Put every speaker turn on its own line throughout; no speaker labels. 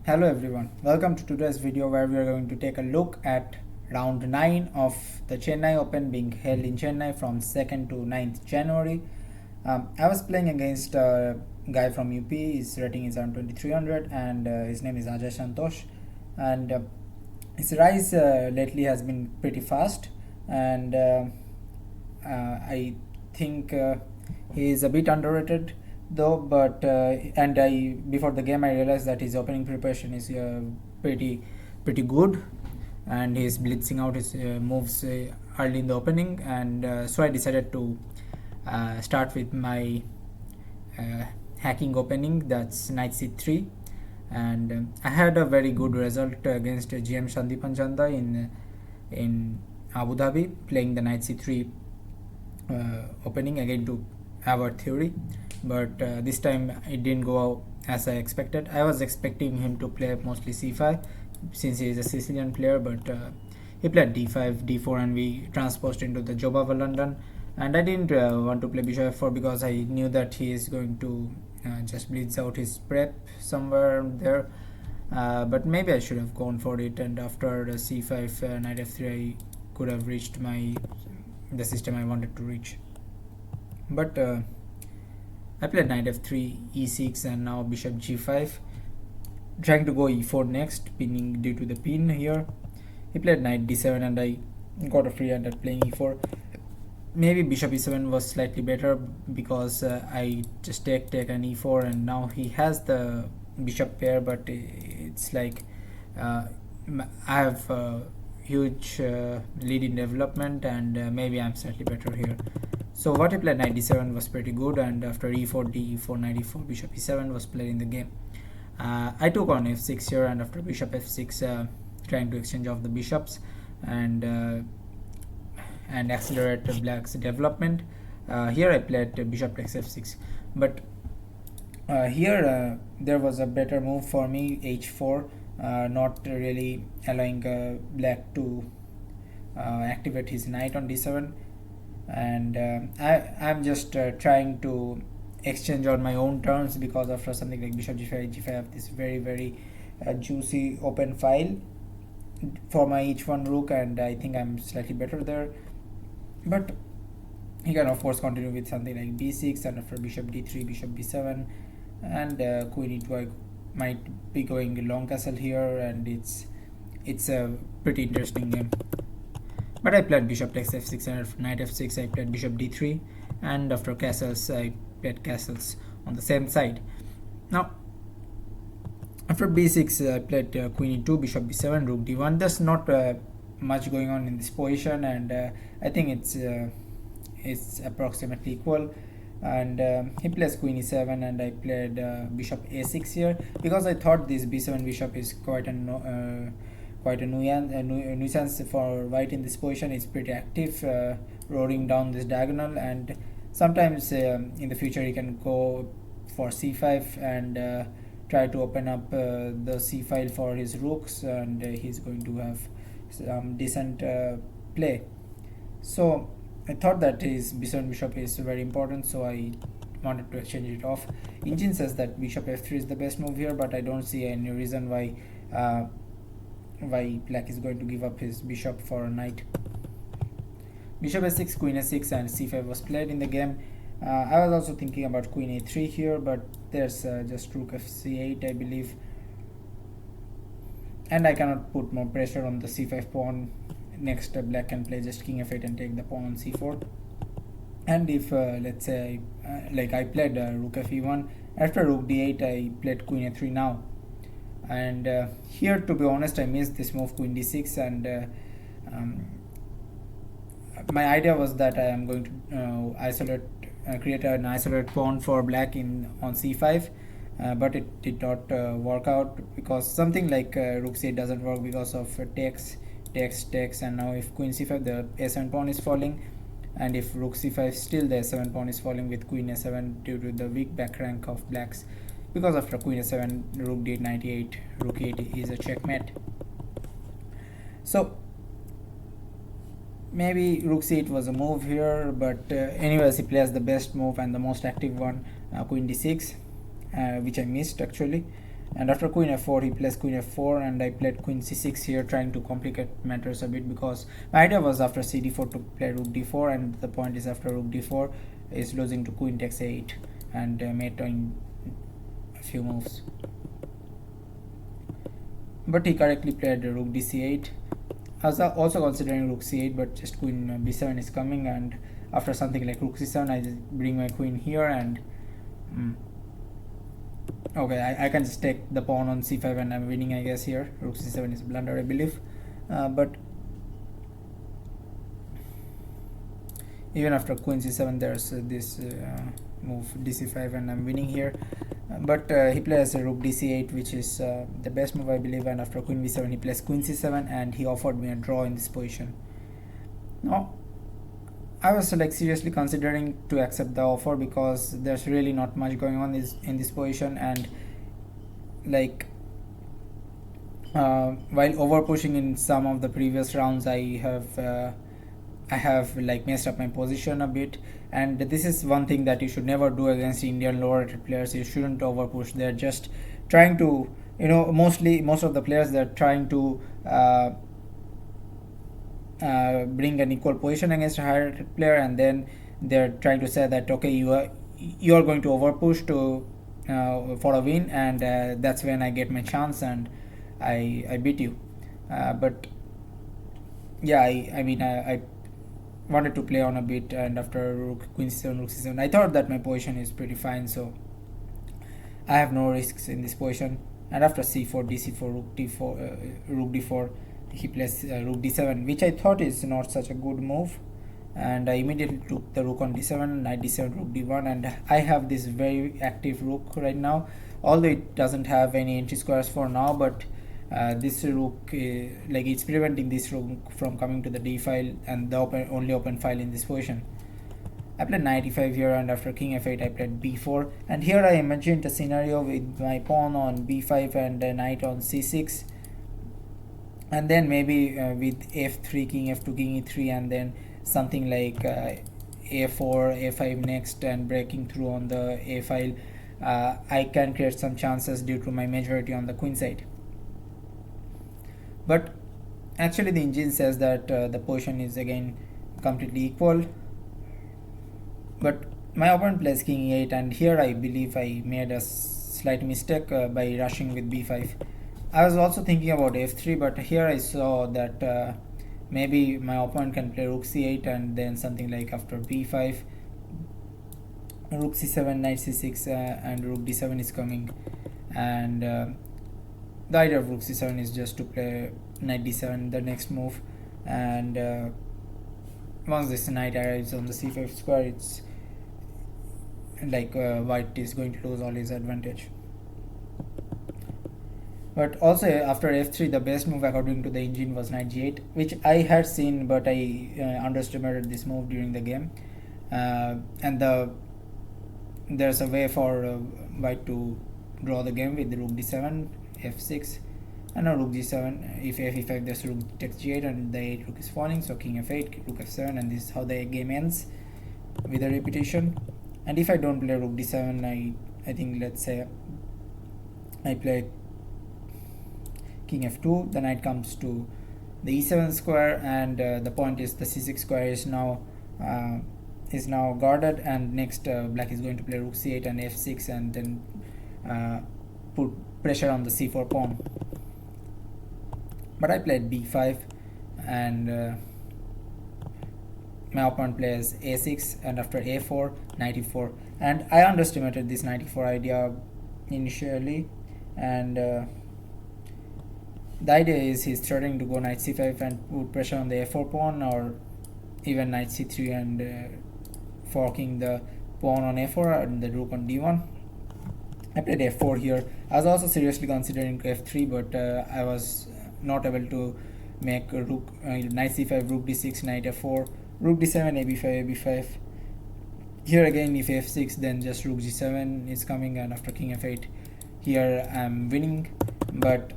Hello everyone, welcome to today's video where we are going to take a look at round 9 of the Chennai Open being held in Chennai from 2nd to 9th January. I was playing against a guy from UP. His rating is around 2300 and his name is Ajay Santhosh, and his rise lately has been pretty fast, and I think he is a bit underrated though, but and I before the game I realized that his opening preparation is pretty good, and he's blitzing out his moves early in the opening, and so I decided to start with my hacking opening, that's knight c3, and I had a very good result against GM Sandeepan Chanda in Abu Dhabi, playing the knight c3 opening again to our theory, but this time it didn't go as I expected. I was expecting him to play mostly c5 since he is a Sicilian player, but he played d5, d4, and we transposed into the job of London. And I didn't want to play bishop f4 because I knew that he is going to just blitz out his prep somewhere there. But maybe I should have gone for it, and after the c5 knight f3 I could have reached the system I wanted to reach. But I played knight f3, e6, and now bishop g5, trying to go e4 next, pinning due to the pin here. He played knight d7 and I got a free hand at playing e4. Maybe bishop e7 was slightly better because I just take and e4, and now he has the bishop pair, but it's like I have a huge lead in development, and maybe I'm slightly better here. So what he played, knight d7, was pretty good, and after e4, d4, knight e4, bishop e7 was played in the game. I took on f6 here, and after bishop f6 trying to exchange off the bishops and accelerate black's development. Here I played bishop takes f6, but here there was a better move for me, h4, not really allowing black to activate his knight on d7, and I'm just trying to exchange on my own terms, because after something like bishop g5 I have this very juicy open file for my h1 rook, and I think I'm slightly better there. But he can of course continue with something like b6, and after bishop d3, bishop b7, and queen e2, I might be going long castle here, and it's a pretty interesting game. But I played bishop takes f6, and after knight f6 I played bishop d3, and after castles I played castles on the same side. Now after b6 I played queen e2, bishop b7, rook d1. There's not much going on in this position, and I think it's approximately equal. And he plays queen e7, and I played bishop a6 here, because I thought this b7 bishop is quite a nuisance for white in this position. It's pretty active, roaring down this diagonal, and sometimes in the future he can go for c5 and try to open up the c file for his rooks, and he's going to have some decent play. So I thought that his b7 bishop is very important, so I wanted to exchange it off. Engine says that bishop f3 is the best move here, but I don't see any reason why black is going to give up his bishop for a knight. Bishop a6, queen a6, and c5 was played in the game. I was also thinking about queen a3 here, but there's just rook fc8 I believe, and I cannot put more pressure on the c5 pawn. Next black can play just king f8 and take the pawn on c4. And if let's say I played rook fe1, after rook d8 I played queen a3 now, and here, to be honest, I missed this move, queen d6, and my idea was that I am going to create an isolated pawn for black on c5, but it did not work out, because something like rook c8 doesn't work because of takes, and now if queen c5 the a7 pawn is falling, and if rook c5 still the a7 pawn is falling with queen a7 due to the weak back rank of blacks, because after queen a7, rook d8, knight e8, rook e8 is a checkmate. So maybe rook c8 was a move here, but anyways he plays the best move and the most active one, queen d6, which I missed actually, And after queen f4 he plays queen f4, and I played queen c6 here, trying to complicate matters a bit, because my idea was after cd4 to play rook d4, and the point is after rook d4 is losing to queen takes 8, and mate in a few moves. But he correctly played rook dc8. I was also considering rook c8, but just queen b7 is coming, and after something like rook c7 I just bring my queen here, and okay, I can just take the pawn on c5 and I'm winning, I guess. Here rook c7 is blunder, I believe. But even after queen c7 there's this move dc5 and I'm winning here. But he plays rook dc8, which is the best move, I believe, and after queen b7 he plays queen c7, and he offered me a draw in this position. Now I was like seriously considering to accept the offer, because there's really not much going on in this position, and like while over pushing in some of the previous rounds I have like messed up my position a bit, and this is one thing that you should never do against Indian lower rated players. You shouldn't over push. They're just trying to, most of the players, they're trying to bring an equal position against a higher rated player, and then they're trying to say that okay, you are going to over push to for a win, and that's when I get my chance and I beat you. But yeah, I wanted to play on a bit, and after rook queen c7 rook c7 I thought that my position is pretty fine, so I have no risks in this position. And after c4 dc4 rook d4 rook d4 he plays rook d7, which I thought is not such a good move, and I immediately took the rook on d7, knight d7 rook d1, and I have this very active rook right now, although it doesn't have any entry squares for now, but this rook like it's preventing this rook from coming to the d file and the only open file in this position. I played knight e5 here, and after king f8 I played b4, and here I imagined a scenario with my pawn on b5 and knight on c6, and then maybe with f3 king f2 king e3, and then something like a4 a5 next, and breaking through on the a file. I can create some chances due to my majority on the queen side. But actually the engine says that the position is again completely equal, but my opponent plays king e8, and here I believe I made a slight mistake by rushing with b5. I was also thinking about f3, but here I saw that maybe my opponent can play rook c8, and then something like after b5 rook c7 knight c6 and rook d7 is coming, and the idea of rook c7 is just to play knight d7 the next move, and once this knight arrives on the c5 square, it's like white is going to lose all his advantage. But also after f3 the best move according to the engine was knight g8, which I had seen, but I underestimated this move during the game, and there's a way for white to draw the game with the rook d7 f6 and now rook g7. If f5 there's rook takes g8 and the 8 rook is falling, so king f8 rook f7, and this is how the game ends with a repetition. And if I don't play rook d7, I think, let's say I play king f2, the knight comes to the e7 square, and the point is the c6 square is now guarded, and next black is going to play rook c8 and f6, and then put pressure on the c4 pawn. But I played b5, and my opponent plays a6, and after a4 knight e4, and I underestimated this knight e4 idea initially, and the idea is he's starting to go knight c5 and put pressure on the a4 pawn, or even knight c3 and forking the pawn on a4 and the rook on d1. I played f4 here. I was also seriously considering f3, but I was not able to make rook knight c5 rook d6 knight f4 rook d7 ab5 ab5. Here again if f6 then just rook g7 is coming, and after king f8 here I'm winning, but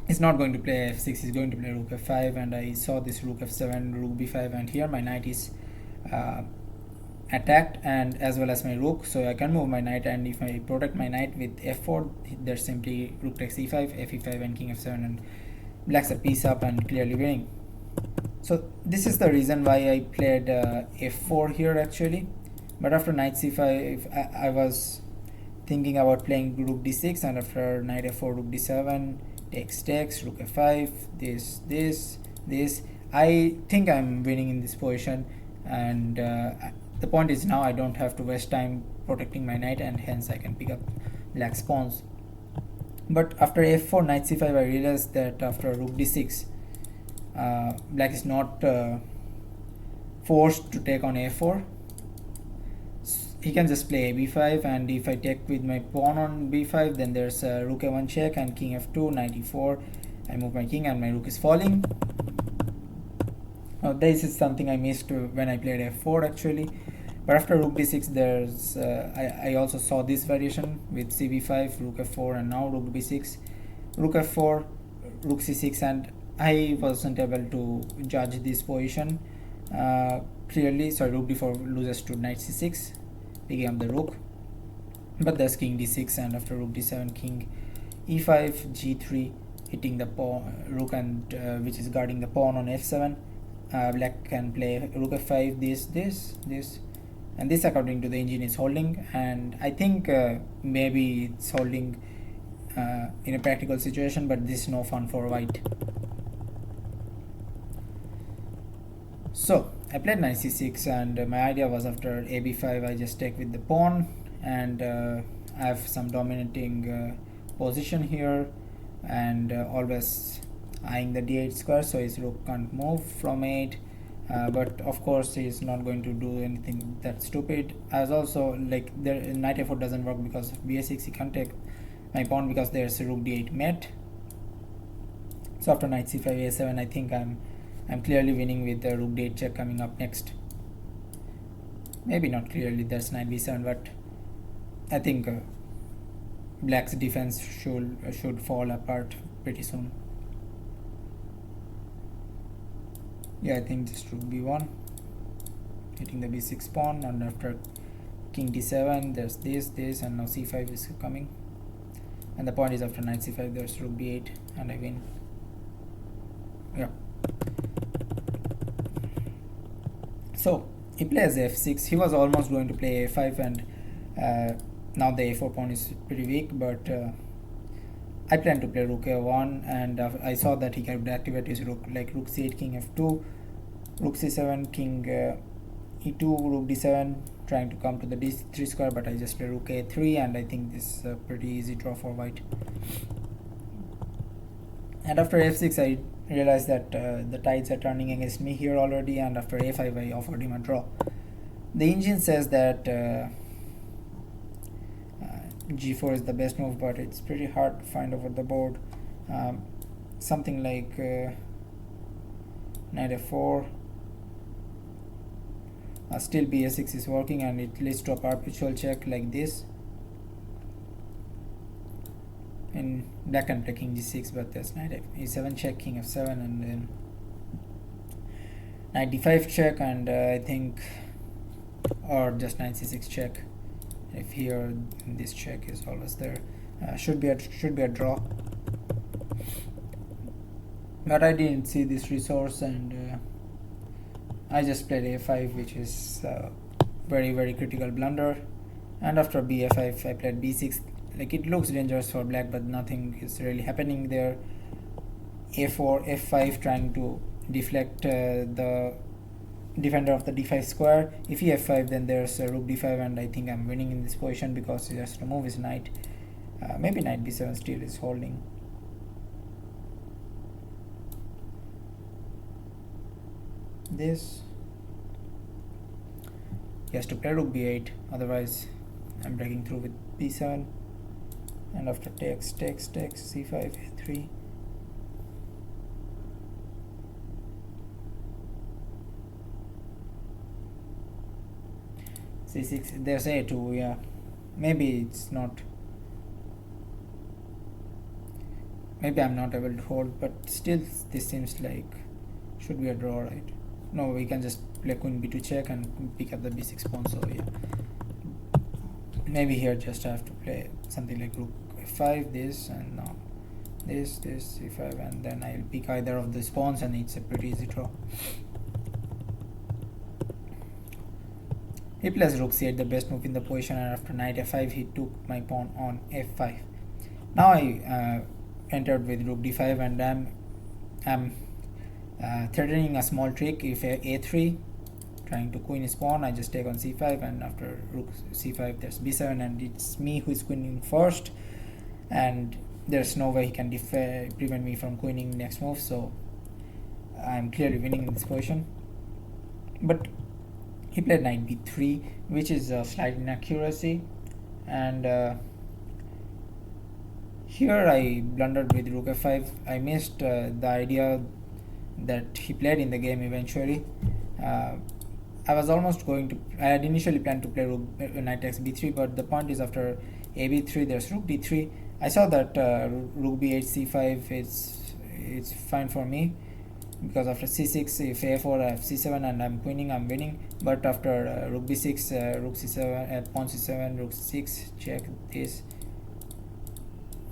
he's not going to play f6, he's going to play rook f5, and I saw this rook f7 rook b5, and here my knight is attacked, and as well as my rook, so I can move my knight, and if I protect my knight with f4, there's simply rook takes e5, fe5 and king f7, and black's a piece up and clearly winning. So this is the reason why I played f4 here actually. But after knight c5 I was thinking about playing rook d6, and after knight f4 rook d7 takes rook f5, this I think I'm winning in this position, and the point is now I don't have to waste time protecting my knight, and hence I can pick up black's pawns. But after f4 knight c5 I realized that after rook d6 black is not forced to take on a4. He can just play a b5, and if I take with my pawn on b5, then there's a rook a1 check and king f2, knight e4. I move my king and my rook is falling. Now this is something I missed when I played f4 actually. But after rook d6 there's I also saw this variation with cb5, rook f4, and now rook b6, rook f4, rook c6, and I wasn't able to judge this position clearly. So rook d4 loses to knight c6, picking up the rook, but there's king d6, and after rook d7 king e5, g3, hitting the pawn rook, and which is guarding the pawn on f7. Black can play rook f5, this, and this according to the engine is holding, and I think maybe it's holding in a practical situation, but this is no fun for white. So I played knight c6, and my idea was after a b5 I just take with the pawn, and I have some dominating position here, and always eyeing the d8 square, so his rook can't move from 8, but of course he is not going to do anything that stupid. I was also like, knight f4 doesn't work because of b6, he can't take my pawn because there's a rook d8 met. So after knight c5 a7 I think I'm clearly winning with the rook d8 check coming up next. Maybe not clearly, there's knight b7, but I think black's defense should fall apart pretty soon. Yeah, I think just rook b1, hitting the b6 pawn, and after king d7 there's this, and now c5 is coming, and the point is after knight c5 there's rook b8, and I win. Yeah. So he plays f6. He was almost going to play a5, and now the a4 pawn is pretty weak, but I plan to play rook a1, and I saw that he could activate his rook, like rook c8, king f2, rook c7, king e2, rook d7, trying to come to the d3 square, but I just play rook a3, and I think this is a pretty easy draw for white. And after f6 I realized that the tides are turning against me here already, and after a5 I offered him a draw. The engine says that g4 is the best move, but it's pretty hard to find over the board. Something like knight f4, still b6 is working, and it leads to a perpetual check like this, and black can play king g6, but there's knight e7 check, king f7, and then knight d5 check, and I think, or just knight c6 check. If here this check is always there, should be a draw, but I didn't see this resource, and I just played a5, which is very critical blunder. And after bf5 I played b6. Like, it looks dangerous for black, but nothing is really happening there. a4, f5, trying to deflect the defender of the d5 square. If he f5, then there's a rook d5, and I think I'm winning in this position because he has to move his knight. Maybe knight b7 still is holding. This, he has to play rook b8, otherwise I'm breaking through with b7, and after takes c5 a3. c6, there's a2. Yeah, maybe it's not, maybe I'm not able to hold, but still this seems like should be a draw, right? no, we can just play queen b2 check and pick up the b6 pawn. So yeah, maybe here just I have to play something like rook f5, this, and now this c5, and then I'll pick either of these pawns and it's a pretty easy draw. He plays rook c8, the best move in the position, and after knight f5 he took my pawn on f5. Now I entered with rook d5, and I'm threatening a small trick. If a3, trying to queen his pawn, I just take on c5, and after rook c5 there's b7, and it's me who is queening first, and there's no way he can prevent me from queening next move, so I'm clearly winning in this position. But he played knight b3, which is a slight inaccuracy, and here I blundered with rook f5. I missed the idea that he played in the game eventually. I was almost going to, I had initially planned to play knight takes b3, but the point is after a b3 there's rook d3. I saw that rook b8 c5 it's fine for me, because after c6, if a4 I have c7 and I'm queening, I'm winning. But after rook b6, rook c7, pawn c7, rook c6, check this,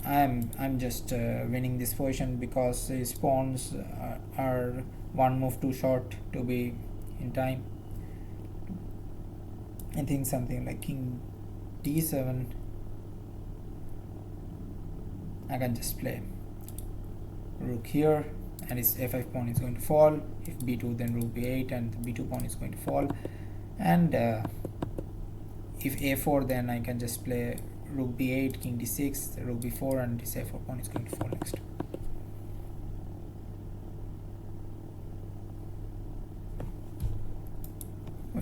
I'm just winning this position because his pawns are one move too short to be in time. I think something like king d7, I can just play rook here, and his f5 pawn is going to fall. If b2, then rook b8, and the b2 pawn is going to fall. And if a4, then I can just play rook b8, king d6, rook b4, and this a4 pawn is going to fall next.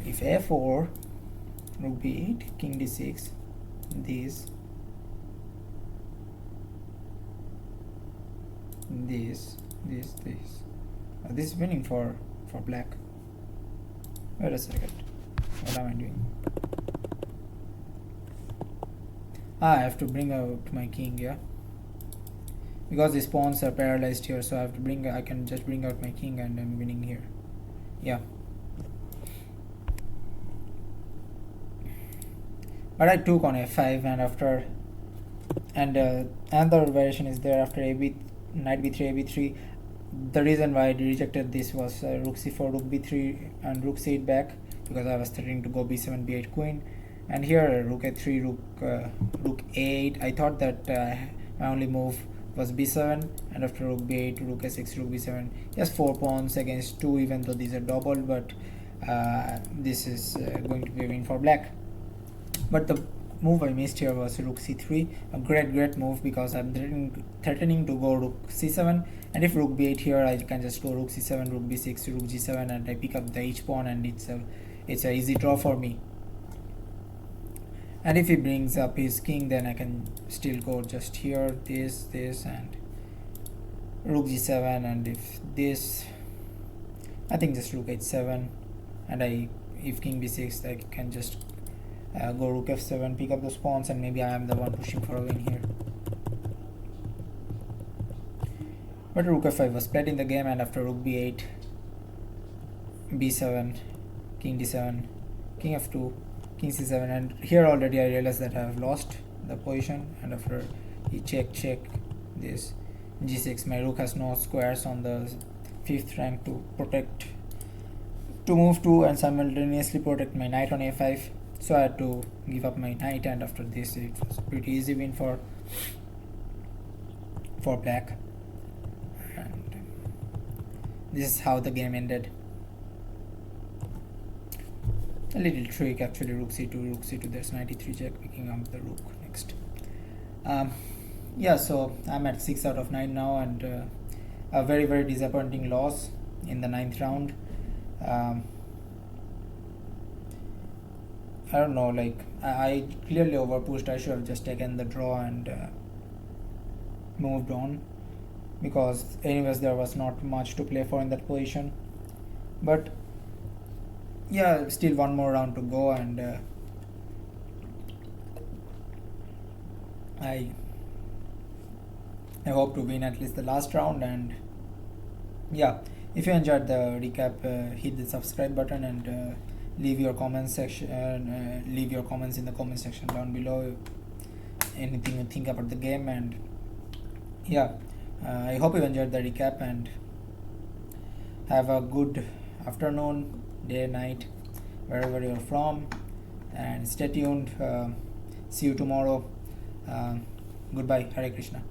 If a4, rook b8, king d6, this is winning for black. Wait a second, what am I doing? I have to bring out my king, yeah, because these pawns are paralyzed here, so I can just bring out my king and I'm winning here. Yeah, but I took on f5, and after another variation is there after knight b3 ab3. The reason why I rejected this was rook c4, rook b3, and rook c8 back, because I was threatening to go b7, b8 queen. And here rook a3, rook a8. I thought that my only move was b7, and after rook b8, rook a6, rook b7. Yes, 4 pawns against 2, even though these are double, but this is going to be a win for black. But the move I missed here was rook c3, a great move, because I'm threatening to go rook c7, and if rook b8 here, I can just go rook c7, rook b6, rook g7, and I pick up the h pawn, and it's a easy draw for me. And if he brings up his king, then I can still go just here, this, and rook g7, and if this, I think just rook h7, and if king b6, I can just go rook f7, pick up those pawns, and maybe I am the one pushing for a win here. But rook f5 was played in the game, and after rook b8, b7, king d7, king f2, king c7, and here already I realized that I have lost the position, and after he check this g6, my rook has no squares on the 5th rank to move to and simultaneously protect my knight on a5, so I had to give up my knight, and after this it was a pretty easy win for black. And this is how the game ended. A little trick actually, rook c2, there's knight e3 check, picking up the rook next. Yeah, so I'm at 6 out of 9 now, and a very disappointing loss in the 9th round. I don't know, like I clearly overpushed. I should have just taken the draw and moved on, because anyways there was not much to play for in that position. But yeah, still one more round to go, and I hope to win at least the last round. And yeah, If you enjoyed the recap, hit the subscribe button and leave your comments section. Leave your comments in the comment section down below. Anything you think about the game, and yeah, I hope you enjoyed the recap, and have a good afternoon, day, night, wherever you're from, and stay tuned. See you tomorrow. Goodbye. Hare Krishna.